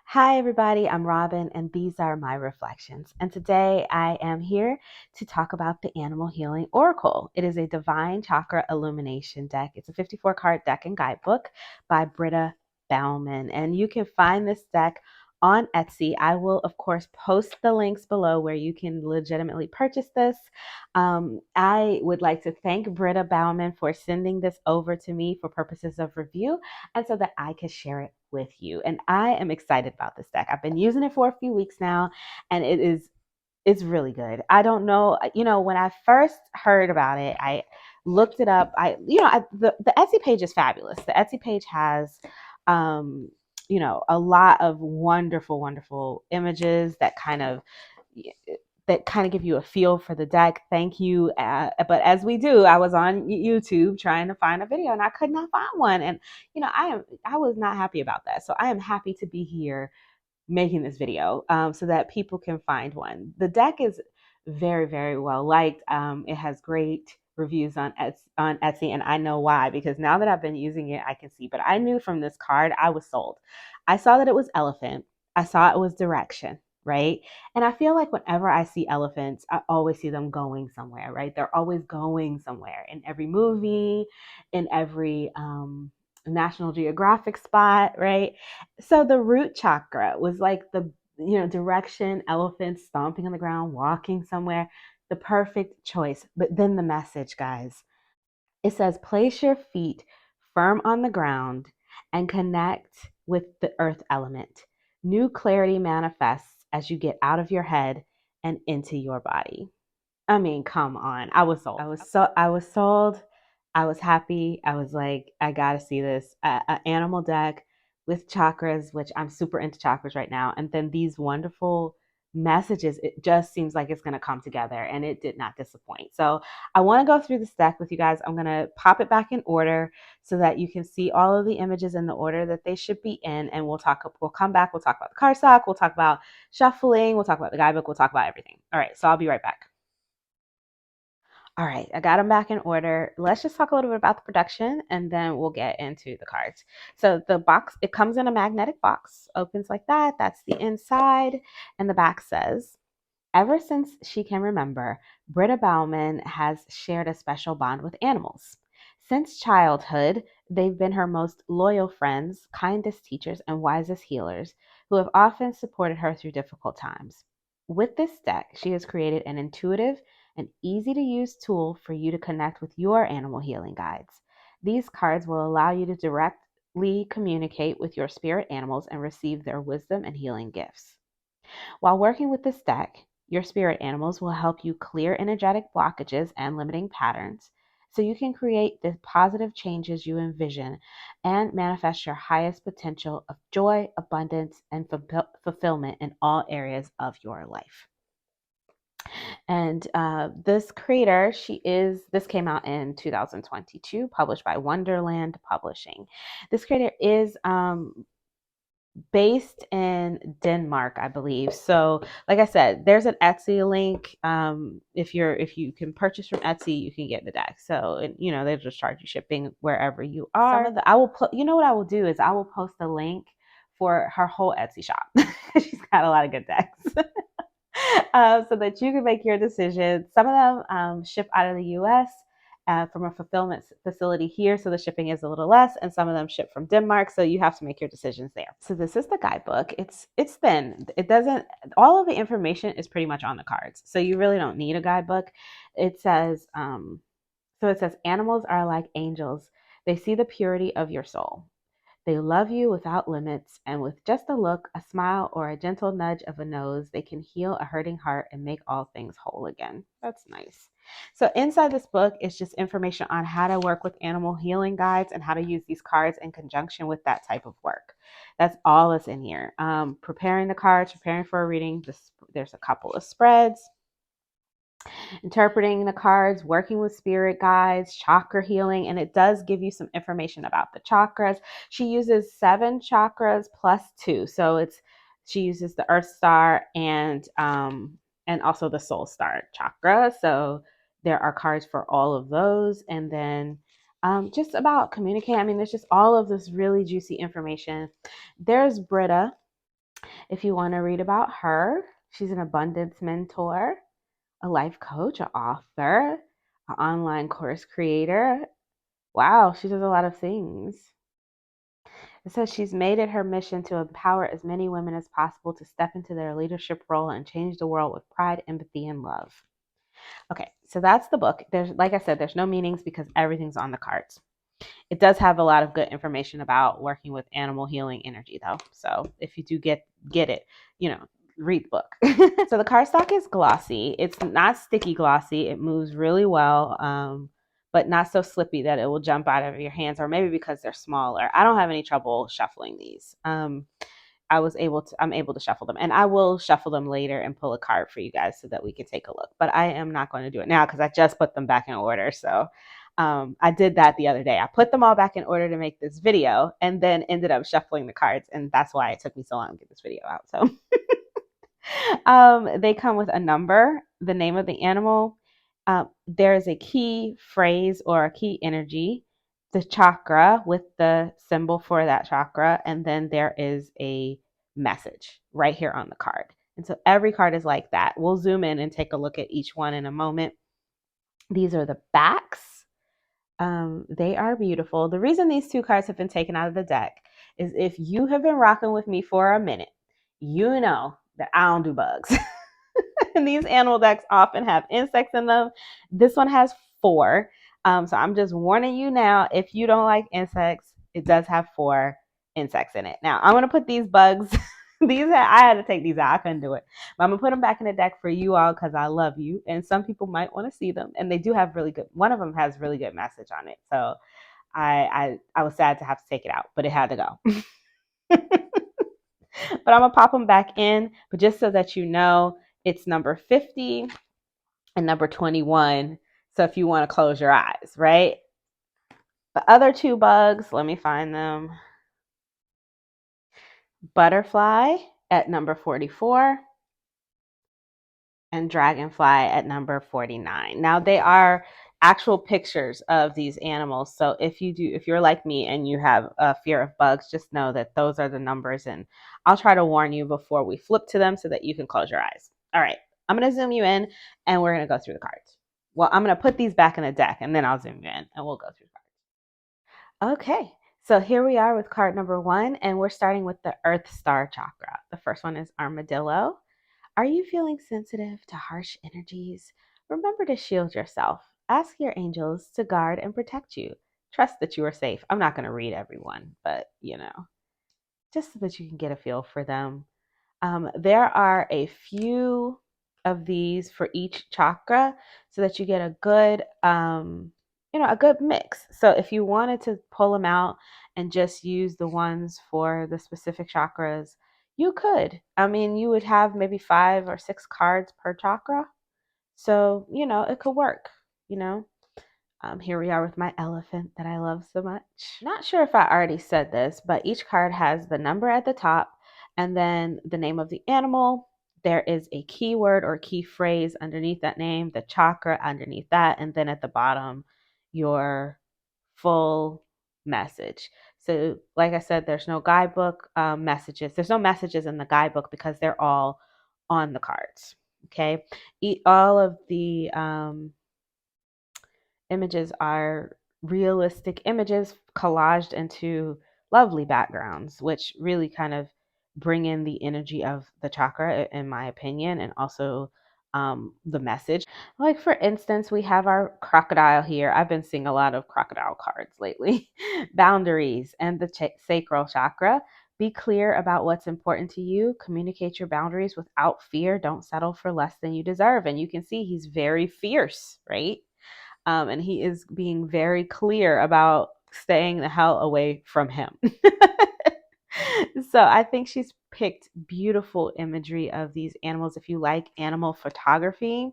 Hi, everybody. I'm Robin, and these are my reflections. And today I am here to talk about the Animal Healing Oracle. It is a divine chakra illumination deck. It's a 54 card deck and guidebook by Britta Baumann. And you can find this deck on Etsy. I will, of course, post the links below where you can legitimately purchase this. I would like to thank Britta Baumann for sending this over to me for purposes of review and so that I could share it with you. And I am excited about this deck. I've been using it for a few weeks now, and it's really good. I don't know, when I first heard about it, I looked it up. The Etsy page is fabulous. The Etsy page has a lot of wonderful, wonderful images that kind of give you a feel for the deck. Thank you. But as we do, I was on YouTube trying to find a video and I could not find one. And I was not happy about that. So I am happy to be here making this video so that people can find one. The deck is very, very well liked. It has great reviews on Etsy, and I know why, because now that I've been using it, I can see. But I knew from this card, I was sold. I saw that it was elephant. I saw it was direction, right? And I feel like whenever I see elephants, I always see them going somewhere, right? They're always going somewhere in every movie, in every National Geographic spot, right? So the root chakra was like the direction, elephants stomping on the ground, walking somewhere, the perfect choice. But then the message, guys, it says place your feet firm on the ground and connect with the earth element. New clarity manifests as you get out of your head and into your body. I mean, come on. I was sold. I was sold. I was happy. I was like, I gotta see this. An animal deck with chakras, which I'm super into chakras right now. And then these wonderful messages. It just seems like it's gonna come together, and it did not disappoint. So I want to go through this deck with you guys. I'm gonna pop it back in order so that you can see all of the images in the order that they should be in, and we'll talk. We'll come back. We'll talk about the cardstock. We'll talk about shuffling. We'll talk about the guidebook. We'll talk about everything. All right. So I'll be right back. All right, I got them back in order. Let's just talk a little bit about the production and then we'll get into the cards. So the box, it comes in a magnetic box, opens like that. That's the inside. And the back says, ever since she can remember, Britta Baumann has shared a special bond with animals. Since childhood, they've been her most loyal friends, kindest teachers, and wisest healers who have often supported her through difficult times. With this deck, she has created an intuitive and easy to use tool for you to connect with your animal healing guides. These cards will allow you to directly communicate with your spirit animals and receive their wisdom and healing gifts. While working with this deck, your spirit animals will help you clear energetic blockages and limiting patterns so you can create the positive changes you envision and manifest your highest potential of joy, abundance, and fulfillment in all areas of your life. And this creator, this came out in 2022, published by Wonderland Publishing. This creator is based in Denmark, I believe. So, like I said, there's an Etsy link. If you can purchase from Etsy, you can get the deck. So, they just charge you shipping wherever you are. I will put. You know what I will do is I will post a link for her whole Etsy shop. She's got a lot of good decks. So that you can make your decision. Some of them ship out of the US from a fulfillment facility here, so the shipping is a little less, and some of them ship from Denmark, so you have to make your decisions there. So this is the guidebook. It's thin. It doesn't, all of the information is pretty much on the cards, so you really don't need a guidebook. It says, animals are like angels. They see the purity of your soul. They love you without limits, and with just a look, a smile, or a gentle nudge of a nose, they can heal a hurting heart and make all things whole again. That's nice. So inside this book is just information on how to work with animal healing guides and how to use these cards in conjunction with that type of work. That's all that's in here. Preparing the cards, preparing for a reading. There's a couple of spreads, interpreting the cards, working with spirit guides, chakra healing, and it does give you some information about the chakras. She uses 7 chakras plus 2. So she uses the Earth Star and also the Soul Star chakra. So there are cards for all of those. And then just about communicating. I mean, there's just all of this really juicy information. There's Britta. If you want to read about her, she's an abundance mentor, a life coach, an author, an online course creator. Wow, she does a lot of things. It says she's made it her mission to empower as many women as possible to step into their leadership role and change the world with pride, empathy, and love. Okay, so that's the book. There's, like I said, there's no meanings because everything's on the cards. It does have a lot of good information about working with animal healing energy, though. So if you do get it, read the book. So the cardstock is glossy. It's not sticky glossy. It moves really well, but not so slippy that it will jump out of your hands, or maybe because they're smaller. I don't have any trouble shuffling these. I'm able to shuffle them, and I will shuffle them later and pull a card for you guys so that we can take a look. But I am not going to do it now because I just put them back in order. So I did that the other day. I put them all back in order to make this video, and then ended up shuffling the cards, and that's why it took me so long to get this video out. So they come with a number, the name of the animal. There's a key phrase or a key energy, the chakra with the symbol for that chakra, and then there is a message right here on the card. And so every card is like that. We'll zoom in and take a look at each one in a moment. These are the backs. They are beautiful. The reason these two cards have been taken out of the deck is if you have been rocking with me for a minute, you know that I don't do bugs. And these animal decks often have insects in them. This one has 4. So I'm just warning you now, if you don't like insects, it does have 4 insects in it. Now I'm going to put these bugs, I had to take these out. I couldn't do it. But I'm going to put them back in the deck for you all because I love you. And some people might want to see them. And they do have really good, one of them has really good message on it. So I was sad to have to take it out, but it had to go. But I'm going to pop them back in. But just so that you know, it's number 50 and number 21. So if you want to close your eyes, right? The other 2 bugs, let me find them. Butterfly at number 44 and dragonfly at number 49. Now they are actual pictures of these animals. So if you're like me and you have a fear of bugs, just know that those are the numbers, and I'll try to warn you before we flip to them so that you can close your eyes. All right, I'm going to zoom you in and we're going to go through the cards. Well, I'm going to put these back in the deck and then I'll zoom you in and we'll go through cards. Okay, so here we are with card number 1, and we're starting with the Earth Star Chakra. The first one is Armadillo. Are you feeling sensitive to harsh energies? Remember to shield yourself. Ask your angels to guard and protect you. Trust that you are safe. I'm not going to read everyone, but just so that you can get a feel for them. There are a few of these for each chakra so that you get a good, a good mix. So if you wanted to pull them out and just use the ones for the specific chakras, you could. I mean, you would have maybe 5 or 6 cards per chakra. So, it could work, you know. Here we are with my elephant that I love so much. Not sure if I already said this, but each card has the number at the top and then the name of the animal. There is a keyword or key phrase underneath that name, the chakra underneath that, and then at the bottom, your full message. So, like I said, there's no guidebook messages. There's no messages in the guidebook because they're all on the cards. Okay. All of the images are realistic images collaged into lovely backgrounds, which really kind of bring in the energy of the chakra, in my opinion, and also the message. Like, for instance, we have our crocodile here. I've been seeing a lot of crocodile cards lately. Boundaries and the sacral chakra. Be clear about what's important to you. Communicate your boundaries without fear. Don't settle for less than you deserve. And you can see he's very fierce, right? And he is being very clear about staying the hell away from him. So I think she's picked beautiful imagery of these animals. If you like animal photography,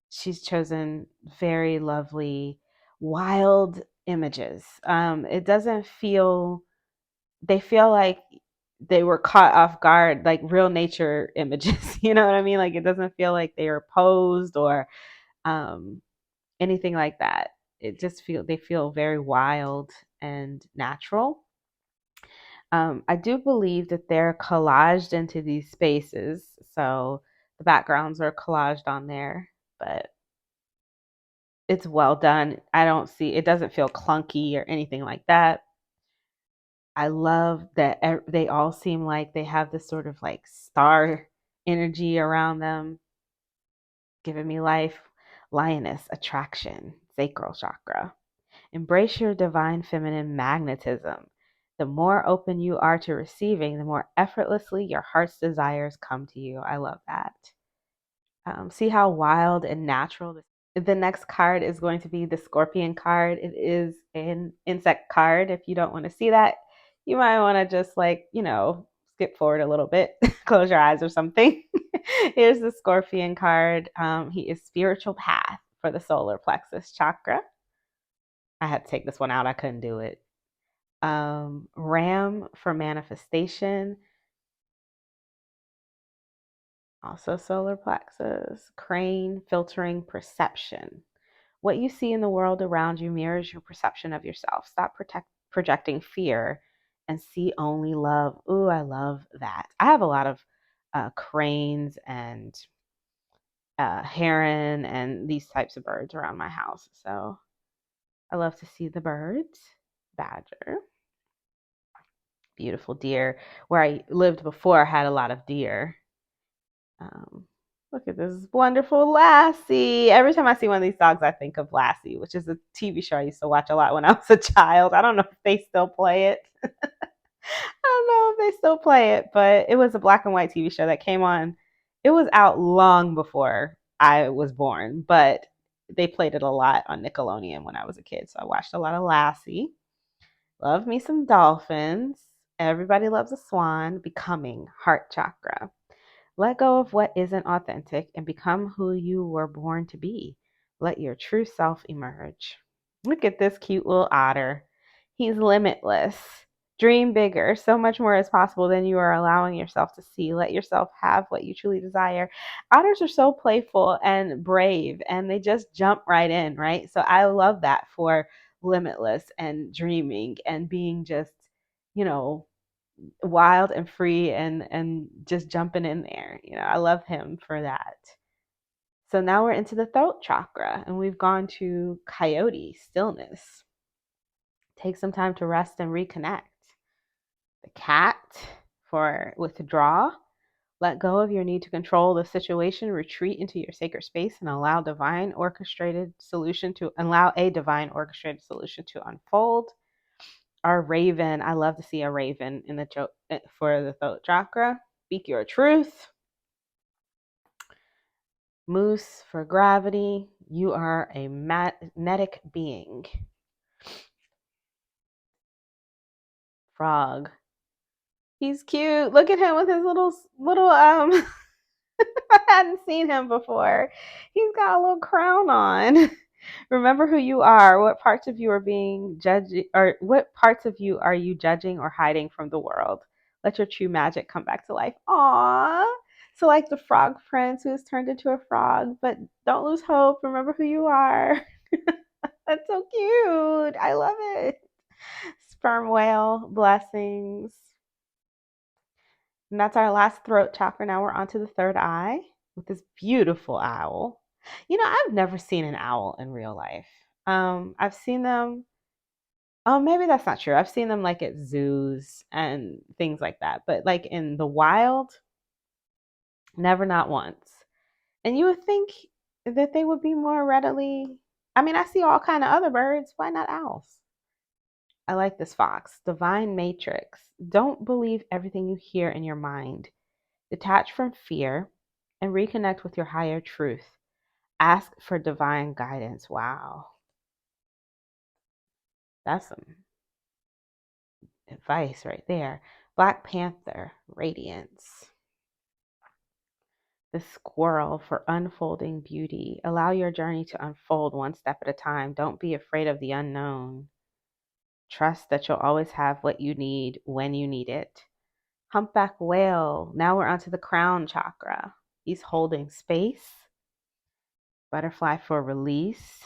she's chosen very lovely, wild images. It doesn't feel, they feel like they were caught off guard, like real nature images. You know what I mean? Like, it doesn't feel like they are posed or anything like that. They feel very wild and natural. I do believe that they're collaged into these spaces. So the backgrounds are collaged on there, but it's well done. I don't see, it doesn't feel clunky or anything like that. I love that they all seem like they have this sort of like star energy around them, giving me life. Lioness, attraction, sacral chakra. Embrace your divine feminine magnetism. The more open you are to receiving, the more effortlessly your heart's desires come to you. I love that. See how wild and natural this. The next card is going to be the Scorpion card. It is an insect card. If you don't want to see that, you might want to just skip forward a little bit, close your eyes or something. Here's the Scorpion card. He is spiritual path for the solar plexus chakra. I had to take this one out. I couldn't do it. Ram for manifestation. Also solar plexus. Crane, filtering perception. What you see in the world around you mirrors your perception of yourself. Stop projecting fear and see only love. Ooh, I love that. I have a lot of cranes and heron and these types of birds around my house. So I love to see the birds. Badger. Beautiful deer. Where I lived before, I had a lot of deer. Look at this wonderful Lassie. Every time I see one of these dogs, I think of Lassie, which is a TV show I used to watch a lot when I was a child. I don't know if they still play it. I don't know if they still play it, but it was a black and white TV show that came on. It was out long before I was born, but they played it a lot on Nickelodeon when I was a kid. So I watched a lot of Lassie. Love me some dolphins. Everybody loves a swan. Becoming, heart chakra. Let go of what isn't authentic and become who you were born to be. Let your true self emerge. Look at this cute little otter. He's limitless. Dream bigger. So much more is possible than you are allowing yourself to see. Let yourself have what you truly desire. Otters are so playful and brave, and they just jump right in, right? So I love that for limitless and dreaming and being just, you know, wild and free and just jumping in there. I love him for that. So now we're into the throat chakra and we've gone to coyote, stillness. Take some time to rest and reconnect. The cat for withdraw. Let go of your need to control the situation, retreat into your sacred space and allow a divine orchestrated solution to unfold. Our raven, I love to see a raven in the for the throat chakra. Speak your truth. Moose for gravity. You are a magnetic being. Frog. He's cute. Look at him with his little I hadn't seen him before. He's got a little crown on. Remember who you are. What parts of you are being judged, or what parts of you are you judging or hiding from the world? Let your true magic come back to life. Aww. So like the frog prince who has turned into a frog, but don't lose hope. Remember who you are. That's so cute. I love it. Sperm whale, blessings. And that's our last throat chakra. Now we're on to the third eye with this beautiful owl. I've never seen an owl in real life. I've seen them. Oh, maybe that's not true. I've seen them like at zoos and things like that. But like in the wild, never, not once. And you would think that they would be more readily. I mean, I see all kind of other birds. Why not owls? I like this fox. Divine matrix. Don't believe everything you hear in your mind. Detach from fear and reconnect with your higher truth. Ask for divine guidance. Wow. That's some advice right there. Black Panther, radiance. The squirrel for unfolding beauty. Allow your journey to unfold one step at a time. Don't be afraid of the unknown. Trust that you'll always have what you need when you need it. Humpback whale. Now we're onto the crown chakra. He's holding space. Butterfly for release.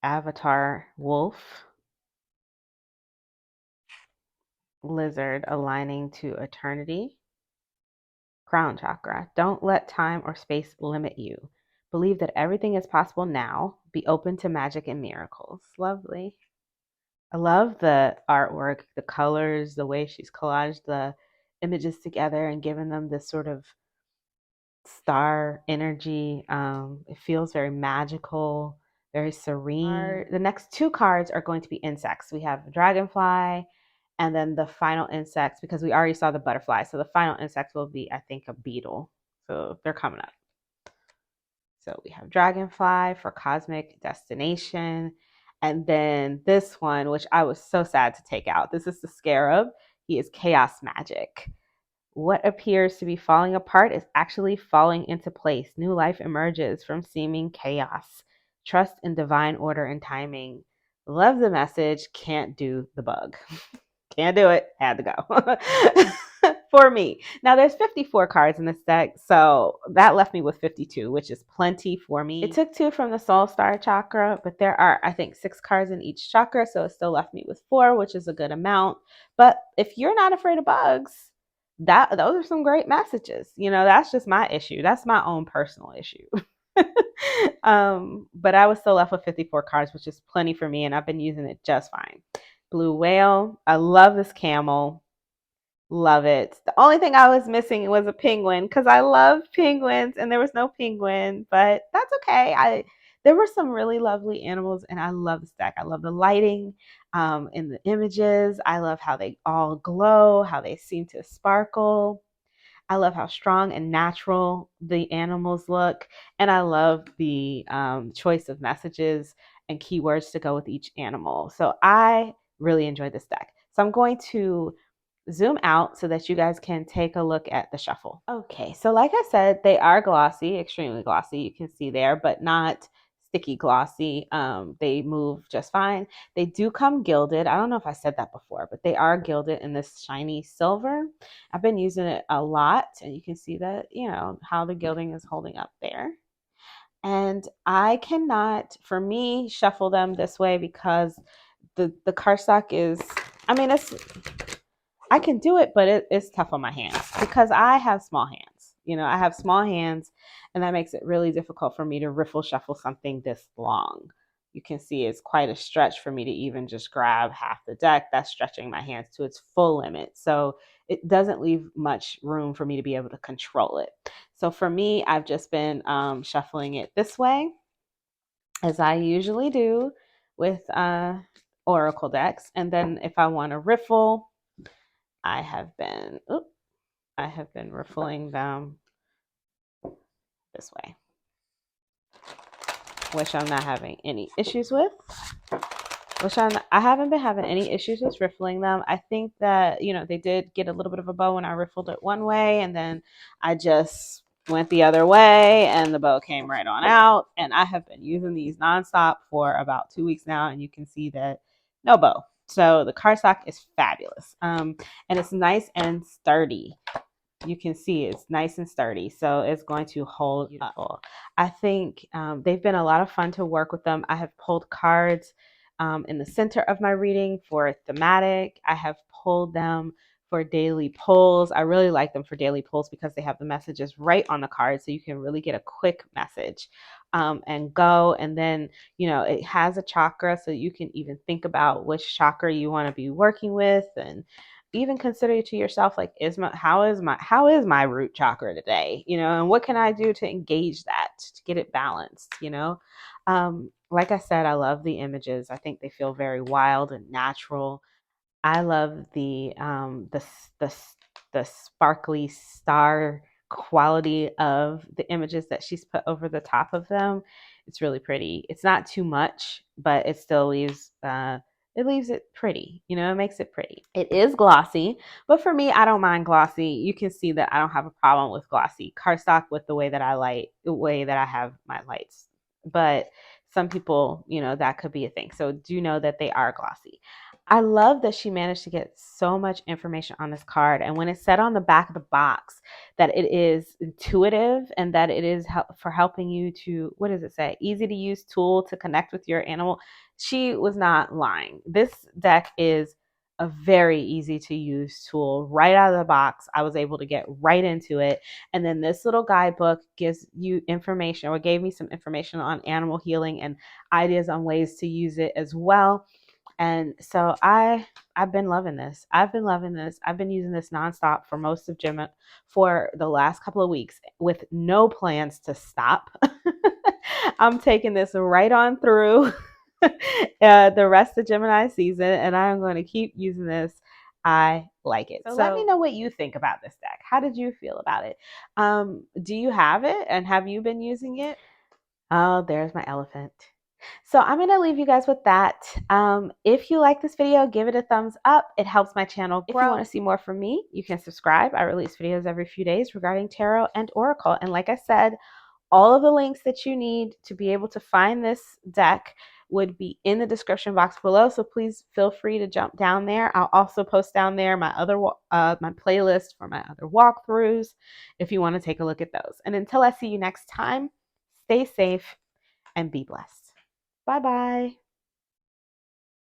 Avatar wolf. lizard aligning to eternity. Crown chakra. Don't let time or space limit you. Believe that everything is possible now. Be open to magic and miracles. Lovely. I love the artwork, the colors, the way she's collaged the images together and given them this sort of star energy. It feels very magical, very serene. The next two cards are going to be insects. We have a dragonfly and then the final insects, because we already saw the butterfly. So the final insect will be, I think, a beetle. So they're coming up. So we have dragonfly for cosmic destination. And then this one, which I was so sad to take out. This is the scarab. He is chaos magic. What appears to be falling apart is actually falling into place. New life emerges from seeming chaos. Trust in divine order and timing. Love the message. Can't do the bug. Can't do it. Had to go. For me. Now there's 54 cards in this deck, so that left me with 52, which is plenty for me. It took 2 from the Soul Star chakra, but there are, I think, 6 cards in each chakra, so it still left me with 4, which is a good amount. But if you're not afraid of bugs, those are some great messages. You know, that's just my issue. That's my own personal issue. But I was still left with 54 cards, which is plenty for me, and I've been using it just fine. Blue whale. I love this camel. Love it. The only thing I was missing was a penguin because I love penguins and there was no penguin, but that's okay. There were some really lovely animals and I love the stack. I love the lighting in the images. I love how they all glow, how they seem to sparkle. I love how strong and natural the animals look. And I love the choice of messages and keywords to go with each animal. So I really enjoyed this deck. So I'm going to zoom out so that you guys can take a look at the shuffle. Okay, so like I said, they are glossy, extremely glossy. You can see there, but not sticky glossy. They move just fine. They do come gilded. I don't know if I said that before, but they are gilded in this shiny silver. I've been using it a lot, and you can see that, you know, how the gilding is holding up there. And I cannot, for me, shuffle them this way because the cardstock is, I mean, I can do it, but it's tough on my hands because I have small hands. You know, I have small hands, and that makes it really difficult for me to riffle shuffle something this long. You can see it's quite a stretch for me to even just grab half the deck. That's stretching my hands to its full limit. So it doesn't leave much room for me to be able to control it. So for me, I've just been shuffling it this way, as I usually do with Oracle decks. And then if I want to riffle, I have been riffling them this way, which I'm not having any issues with. I haven't been having any issues with riffling them. I think that, you know, they did get a little bit of a bow when I riffled it one way, and then I just went the other way and the bow came right on out. And I have been using these nonstop for about 2 weeks now, and you can see that no bow. So the cardstock is fabulous. And it's nice and sturdy. You can see it's nice and sturdy, so it's going to hold up. I think they've been a lot of fun to work with them. I have pulled cards in the center of my reading for thematic. I have pulled them for daily pulls. I really like them for daily pulls because they have the messages right on the card, so you can really get a quick message and go. And then, you know, it has a chakra, so you can even think about which chakra you want to be working with, and even consider to yourself, like, how is my root chakra today, you know, and what can I do to engage that, to get it balanced, you know. Like I said, I love the images. I think they feel very wild and natural. I love the sparkly star quality of the images that she's put over the top of them. It's really pretty. It's not too much, but it still leaves it pretty. You know, it makes it pretty. It is glossy, but for me, I don't mind glossy. You can see that I don't have a problem with glossy cardstock with the way that I have my lights. But some people, you know, that could be a thing. So do know that they are glossy. I love that she managed to get so much information on this card. And when it said on the back of the box that it is intuitive and that it is for helping you to, what does it say? Easy to use tool to connect with your animal. She was not lying. This deck is a very easy to use tool right out of the box. I was able to get right into it. And then this little guidebook gives you information, or gave me some information on animal healing and ideas on ways to use it as well. And so I've been loving this. I've been loving this. I've been using this nonstop for most of Gemini for the last couple of weeks with no plans to stop. I'm taking this right on through the rest of Gemini season, and I'm going to keep using this. I like it. So let me know what you think about this deck. How did you feel about it? Do you have it, and have you been using it? Oh, there's my elephant. So I'm going to leave you guys with that. If you like this video, give it a thumbs up. It helps my channel grow. If you want to see more from me, you can subscribe. I release videos every few days regarding tarot and oracle. And like I said, all of the links that you need to be able to find this deck would be in the description box below. So please feel free to jump down there. I'll also post down there my other my playlist for my other walkthroughs if you want to take a look at those. And until I see you next time, stay safe and be blessed. Bye-bye.